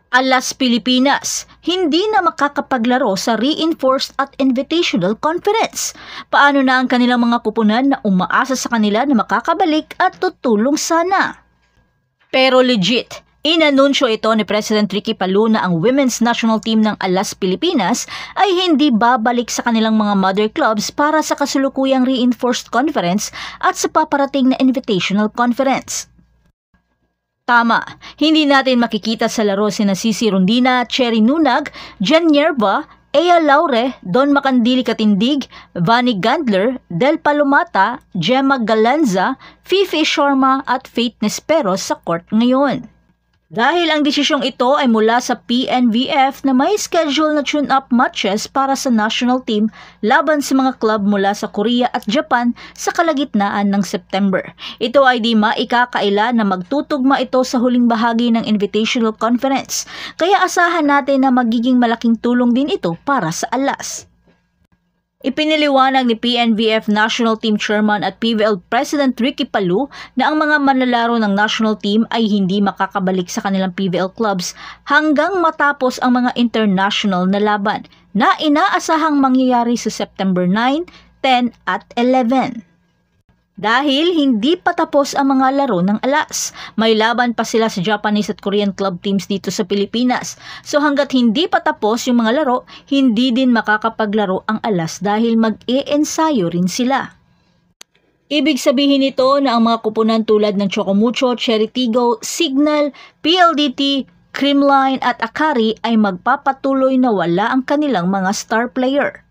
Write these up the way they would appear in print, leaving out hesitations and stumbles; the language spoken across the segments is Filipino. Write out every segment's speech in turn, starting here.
Alas Pilipinas, hindi na makakapaglaro sa Reinforced at Invitational Conference. Paano na ang kanilang mga kupunan na umaasa sa kanila na makakabalik at tutulong sana? Pero legit, inanunsyo ito ni President Ricky Palou na ang Women's National Team ng Alas Pilipinas ay hindi babalik sa kanilang mga mother clubs para sa kasulukuyang Reinforced Conference at sa paparating na Invitational Conference. Tama, hindi natin makikita sa laro sina Cici Rondina, Cherry Nunag, Jen Yerba, Ea Laure, Don Macandili Katindig, Vani Gandler, Del Palomata, Gemma Galanza, Fifi Sharma at Faith Nesperos sa court ngayon. Dahil ang desisyong ito ay mula sa PNVF na may schedule na tune-up matches para sa national team laban sa mga club mula sa Korea at Japan sa kalagitnaan ng September. Ito ay di maikakaila na magtutugma ito sa huling bahagi ng Invitational Conference, kaya asahan natin na magiging malaking tulong din ito para sa Alas. Ipiniliwanag ni PNVF National Team Chairman at PVL President Ricky Palou na ang mga manlalaro ng national team ay hindi makakabalik sa kanilang PVL clubs hanggang matapos ang mga international na laban na inaasahang mangyayari sa September 9, 10 at 11. Dahil hindi pa tapos ang mga laro ng Alas, may laban pa sila sa Japanese at Korean club teams dito sa Pilipinas. So hanggat hindi pa tapos yung mga laro, hindi din makakapaglaro ang Alas dahil mag-e-ensayo rin sila. Ibig sabihin nito na ang mga kupunan tulad ng Chocomucho, Cherry Tigo, Signal, PLDT, Creamline at Akari ay magpapatuloy na wala ang kanilang mga star player.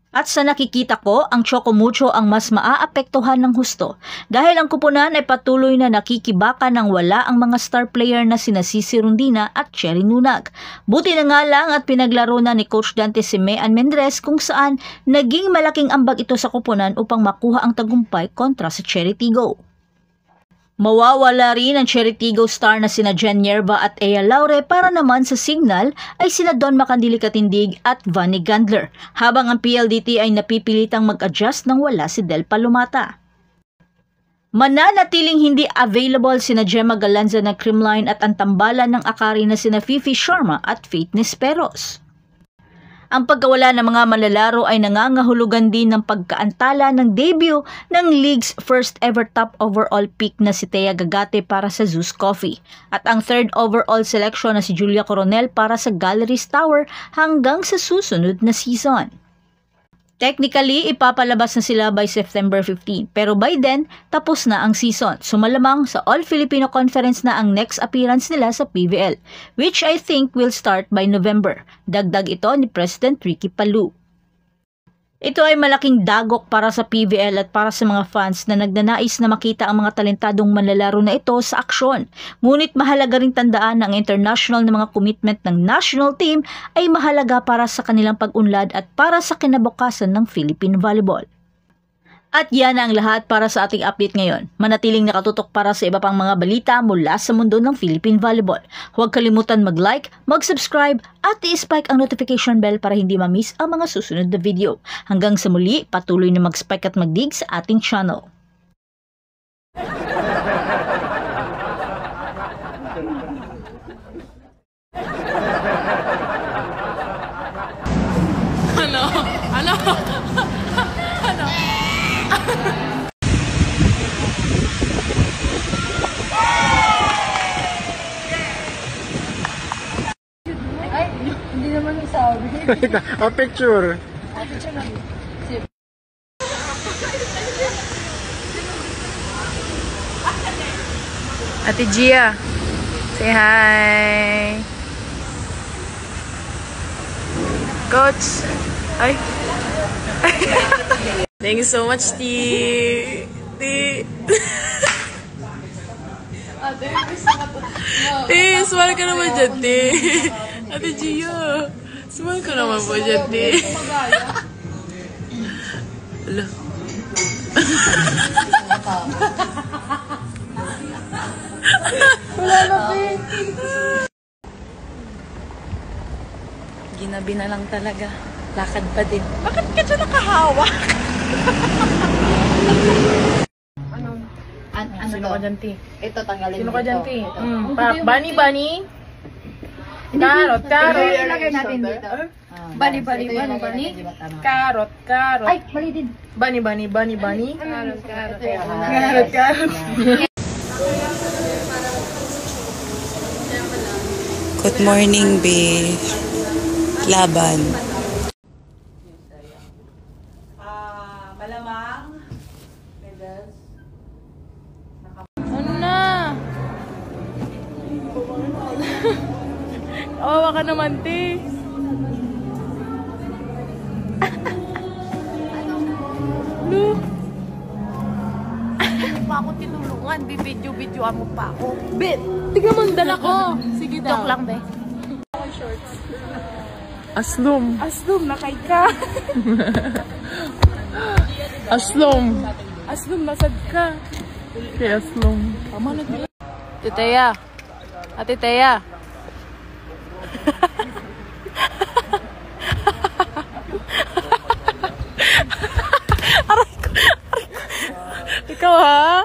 At sa nakikita ko, ang Chocomucho ang mas maaapektuhan ng husto dahil ang kupunan ay patuloy na nakikibaka ng wala ang mga star player na sina Cici Rondina at Cherry Nunag. Buti na nga lang at pinaglaro na ni Coach Dante si Mean Mendres kung saan naging malaking ambag ito sa kupunan upang makuha ang tagumpay kontra sa Cherry Tigo. Mawawala rin ang Cherry Tigo star na sina Jen Yerba at Ea Laure para naman sa Signal ay sina Don Macandili Katindig at Vani Gandler, habang ang PLDT ay napipilitang mag-adjust nang wala si Del Palomata. Mananatiling hindi available sina Gemma Galanza ng Creamline at ang tambalan ng Akari na sina Fifi Sharma at Faith Nesperos. Ang pagkawala ng mga manlalaro ay nangangahulugan din ng pagkaantala ng debut ng league's first ever top overall pick na si Thea Gagate para sa Zeus Coffee at ang third overall selection na si Julia Coronel para sa Galleries Tower hanggang sa susunod na season. Technically, ipapalabas na sila by September 15, pero by then, tapos na ang season. So malamang sa All-Filipino Conference na ang next appearance nila sa PVL, which I think will start by November. Dagdag ito ni President Ricky Palou. Ito ay malaking dagok para sa PVL at para sa mga fans na nagnanais na makita ang mga talentadong manlalaro na ito sa aksyon. Ngunit mahalaga ring tandaan na ang international na mga commitment ng national team ay mahalaga para sa kanilang pag-unlad at para sa kinabukasan ng Philippine Volleyball. At yan ang lahat para sa ating update ngayon. Manatiling nakatutok para sa iba pang mga balita mula sa mundo ng Philippine Volleyball. Huwag kalimutan mag-like, mag-subscribe at i-spike ang notification bell para hindi ma-miss ang mga susunod na video. Hanggang sa muli, patuloy na mag-spike at mag-dig sa ating channel. Hindi naman sabi. A picture. Ate Gia, say hi. Coach. Ay. Thank you so much, T. Smile ka naman dyan, T. Ate Gia, smile ka naman po dyan, T. Ala. Wala na, T. Ginabi na lang talaga. Lakad pa din. Bakit ka dyan nakahawak? Sino ka dyan, T? Ito, tanggalin Sino ka dyan, T? ito. Bunny? Carrot, carrot. Ilagay natin dito. Bani, bani, bani, bani. Carrot, carrot. Ay, mali din. Bunny, bunny, bunny, bunny. Carrot, carrot. Carrot, carrot. Good morning, be. Laban. Malamang. Ano na? Kawawa ka naman, te. Look. Pa ako tinulungan, bibidyo-bidyoan mo pa ako. Bet, tignan mo ang dala ko. Sige daw. Joke lang, be. Aslom. Aslom, nakay ka. Aslom. Aslom, nasad ka. Kay Aslom. Tama na dito. Titeya. Ate Teya. Aray ko. Ikaw ha?